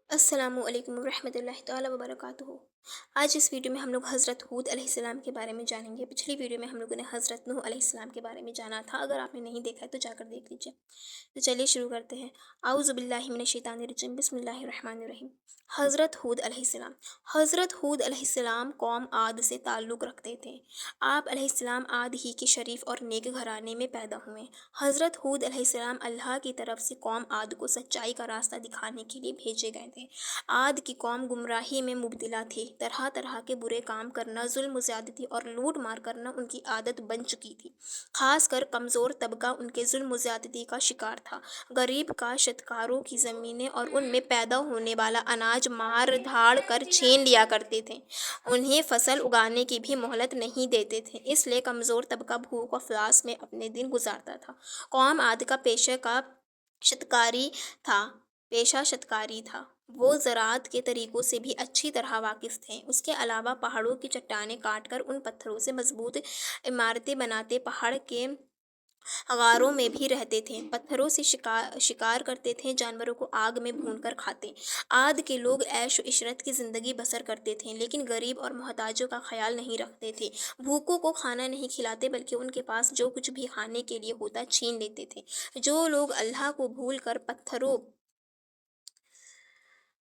السلام علیکم ورحمۃ اللہ تعالیٰ وبرکاتہ۔ آج اس ویڈیو میں ہم لوگ حضرت ہود علیہ السلام کے بارے میں جانیں گے۔ پچھلی ویڈیو میں ہم لوگوں نے حضرت نوح علیہ السلام کے بارے میں جانا تھا۔ اگر آپ نے نہیں دیکھا ہے تو جا کر دیکھ لیجیے۔ تو چلیے شروع کرتے ہیں۔ اعوذ باللہ من الشیطان الرجیم، بسم اللہ الرحمن الرحیم۔ حضرت ہود علیہ السلام۔ حضرت ہود علیہ السلام قوم عاد سے تعلق رکھتے تھے۔ آپ علیہ السلام عاد ہی کے شریف اور نیک گھرانے میں پیدا ہوئے۔ حضرت ہود علیہ السلام اللہ کی طرف سے قوم عاد کو سچائی کا راستہ دکھانے کے لیے بھیجے گئے تھے۔ عاد کی قوم گمراہی میں مبتلا تھی۔ طرح طرح کے برے کام کرنا، ظلم و زیادتی اور لوٹ مار کرنا ان کی عادت بن چکی تھی۔ خاص کر کمزور طبقہ ان کے ظلم و زیادتی کا شکار تھا۔ غریب کاشتکاروں کی زمینیں اور ان میں پیدا ہونے والا اناج مار دھاڑ کر چھین لیا کرتے تھے۔ انہیں فصل اگانے کی بھی مہلت نہیں دیتے تھے، اس لیے کمزور طبقہ بھوک و افلاس میں اپنے دن گزارتا تھا۔ قوم عاد کا پیشہ شتکاری تھا۔ وہ زراعت کے طریقوں سے بھی اچھی طرح واقف تھے۔ اس کے علاوہ پہاڑوں کی چٹانیں کاٹ کر ان پتھروں سے مضبوط عمارتیں بناتے پہاڑ کے غاروں میں بھی رہتے تھے۔ پتھروں سے شکار کرتے تھے، جانوروں کو آگ میں بھون کر کھاتے۔ عاد کے لوگ عیش و عشرت کی زندگی بسر کرتے تھے، لیکن غریب اور محتاجوں کا خیال نہیں رکھتے تھے۔ بھوکوں کو کھانا نہیں کھلاتے بلکہ ان کے پاس جو کچھ بھی کھانے کے لیے ہوتا چھین لیتے تھے۔ جو لوگ اللہ کو بھول کر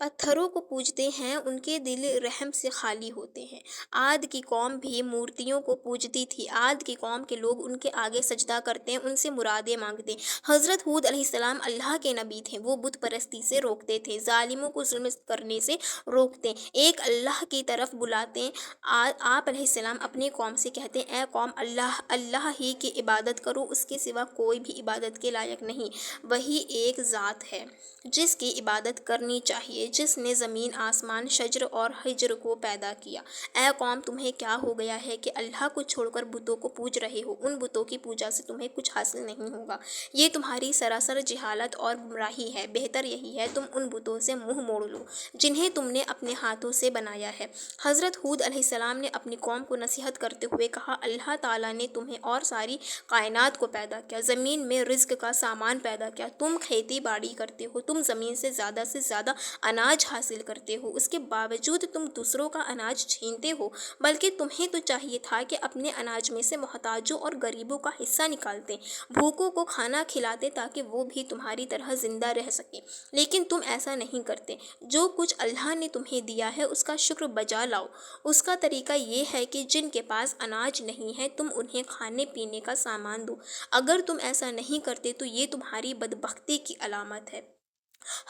پتھروں کو پوجتے ہیں ان کے دل رحم سے خالی ہوتے ہیں۔ عاد کی قوم بھی مورتیوں کو پوجتی تھی۔ عاد کی قوم کے لوگ ان کے آگے سجدہ کرتے، ان سے مرادیں مانگتے۔ حضرت ہود علیہ السلام اللہ کے نبی تھے۔ وہ بت پرستی سے روکتے تھے، ظالموں کو ظلم کرنے سے روکتے، ایک اللہ کی طرف بلاتے۔ آپ علیہ السلام اپنی قوم سے کہتے، اے قوم، اللہ ہی کی عبادت کرو، اس کے سوا کوئی بھی عبادت کے لائق نہیں۔ وہی ایک ذات ہے جس کی عبادت کرنی چاہیے، جس نے زمین، آسمان، شجر اور حجر کو پیدا کیا۔ اے قوم، تمہیں کیا ہو گیا ہے کہ اللہ کو چھوڑ کر بتوں کو پوج رہے ہو؟ ان بتوں کی پوجا سے تمہیں کچھ حاصل نہیں ہوگا۔ یہ تمہاری سراسر جہالت اور گمراہی ہے۔ بہتر یہی ہے تم ان بتوں سے منہ موڑ لو جنہیں تم نے اپنے ہاتھوں سے بنایا ہے۔ حضرت ہود علیہ السلام نے اپنی قوم کو نصیحت کرتے ہوئے کہا، اللہ تعالیٰ نے تمہیں اور ساری کائنات کو پیدا کیا، زمین میں رزق کا سامان پیدا کیا، تم کھیتی باڑی کرتے ہو، تم زمین سے زیادہ اناج حاصل کرتے ہو، اس کے باوجود تم دوسروں کا اناج چھینتے ہو۔ بلکہ تمہیں تو چاہیے تھا کہ اپنے اناج میں سے محتاجوں اور غریبوں کا حصہ نکالتے، بھوکوں کو کھانا کھلاتے تاکہ وہ بھی تمہاری طرح زندہ رہ سکیں، لیکن تم ایسا نہیں کرتے۔ جو کچھ اللہ نے تمہیں دیا ہے اس کا شکر بجا لاؤ۔ اس کا طریقہ یہ ہے کہ جن کے پاس اناج نہیں ہے تم انہیں کھانے پینے کا سامان دو۔ اگر تم ایسا نہیں کرتے تو یہ تمہاری بدبختی کی علامت ہے۔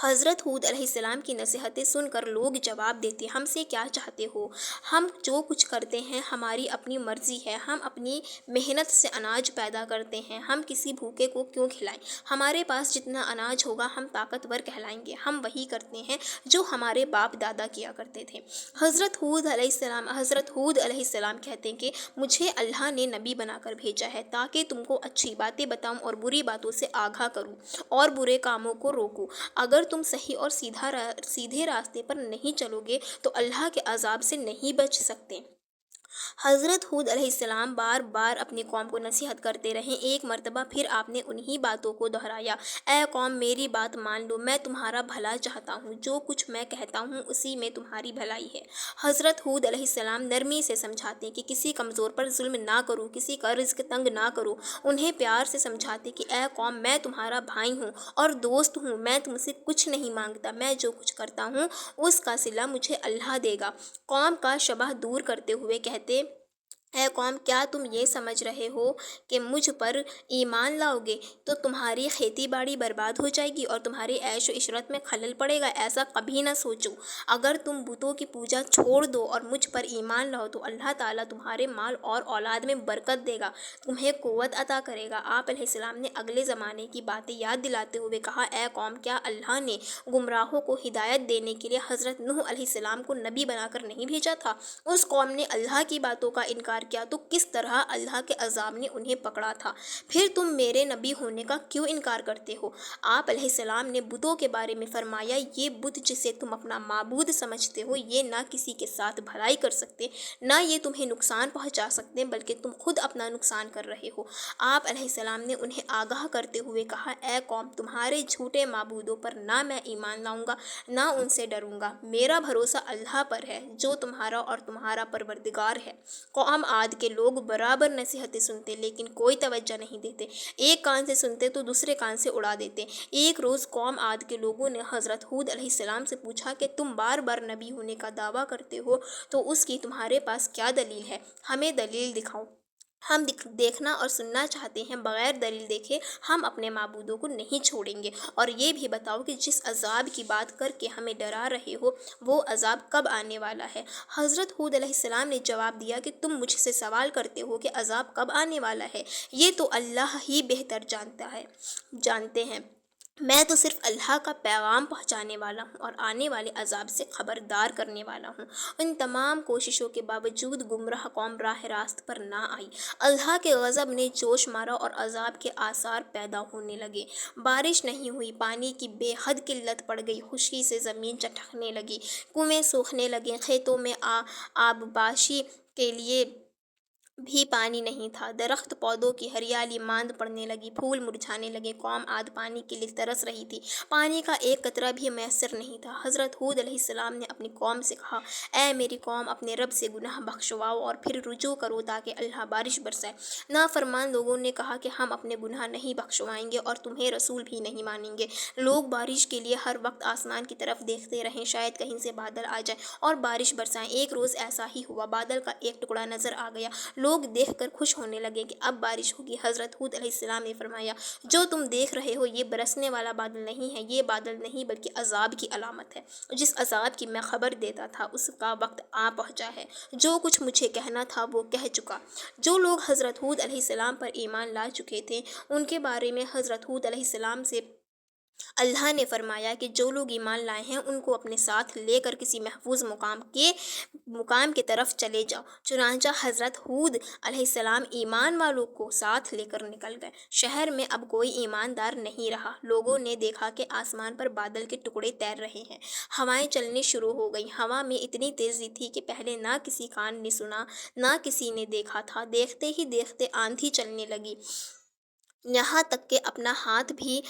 حضرت ہود علیہ السلام کی نصیحتیں سن کر لوگ جواب دیتے، ہم سے کیا چاہتے ہو؟ ہم جو کچھ کرتے ہیں ہماری اپنی مرضی ہے، ہم اپنی محنت سے اناج پیدا کرتے ہیں، ہم کسی بھوکے کو کیوں کھلائیں؟ ہمارے پاس جتنا اناج ہوگا ہم طاقتور کہلائیں گے۔ ہم وہی کرتے ہیں جو ہمارے باپ دادا کیا کرتے تھے۔ حضرت ہود علیہ السلام کہتے ہیں کہ مجھے اللہ نے نبی بنا کر بھیجا ہے تاکہ تم کو اچھی باتیں بتاؤں اور بری باتوں سے آگاہ کروں اور برے کاموں کو روکوں۔ اگر تم صحیح اور سیدھے راستے پر نہیں چلو گے تو اللہ کے عذاب سے نہیں بچ سکتے۔ حضرت ہود علیہ السلام بار بار اپنی قوم کو نصیحت کرتے رہے۔ ایک مرتبہ پھر آپ نے انہی باتوں کو دہرایا، اے قوم، میری بات مان لو، میں تمہارا بھلا چاہتا ہوں، جو کچھ میں کہتا ہوں اسی میں تمہاری بھلائی ہے۔ حضرت ہود علیہ السلام نرمی سے سمجھاتے کہ کسی کمزور پر ظلم نہ کرو، کسی کا رزق تنگ نہ کرو۔ انہیں پیار سے سمجھاتے کہ اے قوم، میں تمہارا بھائی ہوں اور دوست ہوں، میں تم سے کچھ نہیں مانگتا، میں جو کچھ کرتا ہوں اس کا صلہ مجھے اللہ دے گا۔ قوم کا شبہ دور کرتے ہوئے کہتے، اے قوم، کیا تم یہ سمجھ رہے ہو کہ مجھ پر ایمان لاؤ گے تو تمہاری کھیتی باڑی برباد ہو جائے گی اور تمہاری عیش و عشرت میں خلل پڑے گا؟ ایسا کبھی نہ سوچو۔ اگر تم بتوں کی پوجا چھوڑ دو اور مجھ پر ایمان لاؤ تو اللہ تعالیٰ تمہارے مال اور اولاد میں برکت دے گا، تمہیں قوت عطا کرے گا۔ آپ علیہ السلام نے اگلے زمانے کی باتیں یاد دلاتے ہوئے کہا، اے قوم، کیا اللہ نے گمراہوں کو ہدایت دینے کے لیے حضرت نوح علیہ السلام کو نبی بنا کر نہیں بھیجا تھا؟ اس قوم نے اللہ کی باتوں کا انکار انکار کیا تو کس طرح اللہ کے عذاب نے انہیں پکڑا تھا۔ پھر تم میرے نبی ہونے کا کیوں انکار کرتے ہو؟ آپ علیہ السلام نے بتوں کے بارے میں فرمایا، یہ بت جسے تم اپنا معبود سمجھتے ہو یہ نہ کسی کے ساتھ بھلائی کر سکتے نہ یہ تمہیں نقصان پہنچا سکتے بلکہ تم خود اپنا نقصان کر رہے ہو۔ آپ علیہ السلام نے انہیں آگاہ کرتے ہوئے کہا، اے قوم، تمہارے جھوٹے معبودوں پر نہ میں ایمان لاؤں گا نہ ان سے ڈروں گا، میرا بھروسہ اللہ پر ہے جو تمہارا اور تمہارا پروردگار ہے۔ قوم عاد کے لوگ برابر نصیحتیں سنتے لیکن کوئی توجہ نہیں دیتے، ایک کان سے سنتے تو دوسرے کان سے اڑا دیتے۔ ایک روز قوم عاد کے لوگوں نے حضرت ہود علیہ السلام سے پوچھا کہ تم بار بار نبی ہونے کا دعویٰ کرتے ہو تو اس کی تمہارے پاس کیا دلیل ہے؟ ہمیں دلیل دکھاؤ، ہم دیکھنا اور سننا چاہتے ہیں، بغیر دلیل دیکھے ہم اپنے معبودوں کو نہیں چھوڑیں گے۔ اور یہ بھی بتاؤ کہ جس عذاب کی بات کر کے ہمیں ڈرا رہے ہو وہ عذاب کب آنے والا ہے؟ حضرت ہود علیہ السلام نے جواب دیا کہ تم مجھ سے سوال کرتے ہو کہ عذاب کب آنے والا ہے، یہ تو اللہ ہی بہتر جانتے ہیں، میں تو صرف اللہ کا پیغام پہنچانے والا ہوں اور آنے والے عذاب سے خبردار کرنے والا ہوں۔ ان تمام کوششوں کے باوجود گمراہ قوم راہ راست پر نہ آئی۔ اللہ کے غضب نے جوش مارا اور عذاب کے آثار پیدا ہونے لگے۔ بارش نہیں ہوئی، پانی کی بے حد قلت پڑ گئی، خشکی سے زمین چٹکنے لگی، کنویں سوکھنے لگے، کھیتوں میں آبپاشی کے لیے بھی پانی نہیں تھا، درخت پودوں کی ہریالی ماند پڑنے لگی، پھول مرجھانے لگے۔ قوم عاد پانی کے لیے ترس رہی تھی، پانی کا ایک قطرہ بھی میسر نہیں تھا۔ حضرت ہود علیہ السلام نے اپنی قوم سے کہا، اے میری قوم، اپنے رب سے گناہ بخشواؤ اور پھر رجوع کرو تاکہ اللہ بارش برسائے۔ نافرمان لوگوں نے کہا کہ ہم اپنے گناہ نہیں بخشوائیں گے اور تمہیں رسول بھی نہیں مانیں گے۔ لوگ بارش کے لیے ہر وقت آسمان کی طرف دیکھتے رہیں، شاید کہیں سے بادل آ جائے اور بارش برسائیں۔ ایک روز ایسا ہی ہوا، بادل کا ایک ٹکڑا نظر آ گیا، لوگ دیکھ کر خوش ہونے لگے کہ اب بارش ہوگی۔ حضرت ہود علیہ السلام نے فرمایا، جو تم دیکھ رہے ہو یہ برسنے والا بادل نہیں ہے، یہ بادل نہیں بلکہ عذاب کی علامت ہے۔ جس عذاب کی میں خبر دیتا تھا اس کا وقت آ پہنچا ہے، جو کچھ مجھے کہنا تھا وہ کہہ چکا۔ جو لوگ حضرت ہود علیہ السلام پر ایمان لا چکے تھے ان کے بارے میں حضرت ہود علیہ السلام سے اللہ نے فرمایا کہ جو لوگ ایمان لائے ہیں ان کو اپنے ساتھ لے کر کسی محفوظ مقام کے طرف چلے جاؤ۔ چنانچہ حضرت ہود علیہ السلام ایمان والوں کو ساتھ لے کر نکل گئے۔ شہر میں اب کوئی ایماندار نہیں رہا۔ لوگوں نے دیکھا کہ آسمان پر بادل کے ٹکڑے تیر رہے ہیں، ہوائیں چلنی شروع ہو گئیں، ہوا میں اتنی تیزی تھی کہ پہلے نہ کسی کان نے سنا نہ کسی نے دیکھا تھا۔ دیکھتے ہی دیکھتے آندھی چلنے لگی، یہاں تک کہ اپنا ہاتھ بھی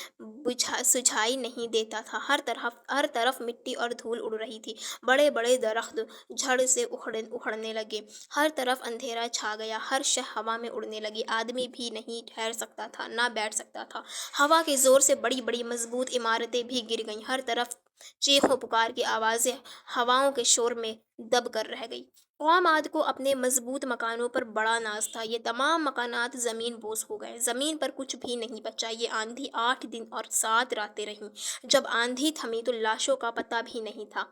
سجھائی نہیں دیتا تھا۔ ہر طرف مٹی اور دھول اڑ رہی تھی، بڑے بڑے درخت جھڑ سے اکھڑنے لگے، ہر طرف اندھیرا چھا گیا، ہر شے ہوا میں اڑنے لگی، آدمی بھی نہیں ٹھہر سکتا تھا نہ بیٹھ سکتا تھا۔ ہوا کے زور سے بڑی بڑی مضبوط عمارتیں بھی گر گئیں، ہر طرف چیخ و پکار کی آوازیں ہواؤں کے شور میں دب کر رہ گئی۔ قوم عاد کو اپنے مضبوط مکانوں پر بڑا ناز تھا، یہ تمام مکانات زمین بوس ہو گئے، زمین پر کچھ بھی نہیں بچا۔ یہ آندھی 8 دن اور 7 راتیں رہی، جب آندھی تھمی تو لاشوں کا پتہ بھی نہیں تھا۔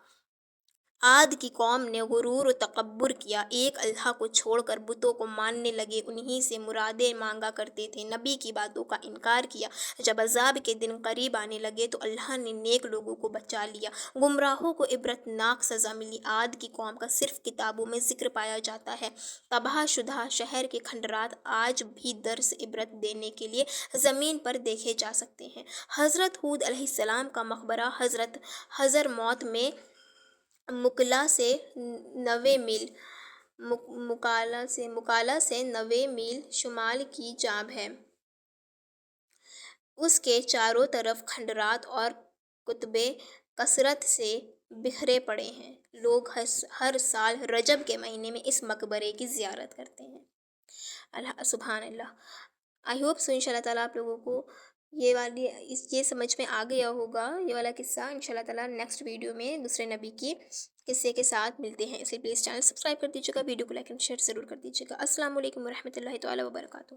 عاد کی قوم نے غرور و تکبر کیا، ایک اللہ کو چھوڑ کر بتوں کو ماننے لگے، انہی سے مرادیں مانگا کرتے تھے، نبی کی باتوں کا انکار کیا۔ جب عذاب کے دن قریب آنے لگے تو اللہ نے نیک لوگوں کو بچا لیا، گمراہوں کو عبرت ناک سزا ملی۔ عاد کی قوم کا صرف کتابوں میں ذکر پایا جاتا ہے، تباہ شدہ شہر کے کھنڈرات آج بھی درس عبرت دینے کے لیے زمین پر دیکھے جا سکتے ہیں۔ حضرت ہود علیہ السلام کا مقبرہ حضرت حضرموت میں مکلا سے 90 میل شمال کی جانب ہے۔ اس کے چاروں طرف کھنڈرات اور کتبے کثرت سے بکھرے پڑے ہیں۔ لوگ ہر سال رجب کے مہینے میں اس مقبرے کی زیارت کرتے ہیں۔ سبحان اللہ۔ آئی ہوپ سو انشاءاللہ تعالیٰ آپ لوگوں کو یہ سمجھ میں آ گیا ہوگا یہ والا قصہ۔ انشاءاللہ تعالیٰ نیکسٹ ویڈیو میں دوسرے نبی کی قصے کے ساتھ ملتے ہیں، اس لیے پلیز چینل سبسکرائب کر دیجیے گا، ویڈیو کو لائک اینڈ شیئر ضرور کر دیجیے گا۔ السلام علیکم ورحمۃ اللہ تعالیٰ وبرکاتہ۔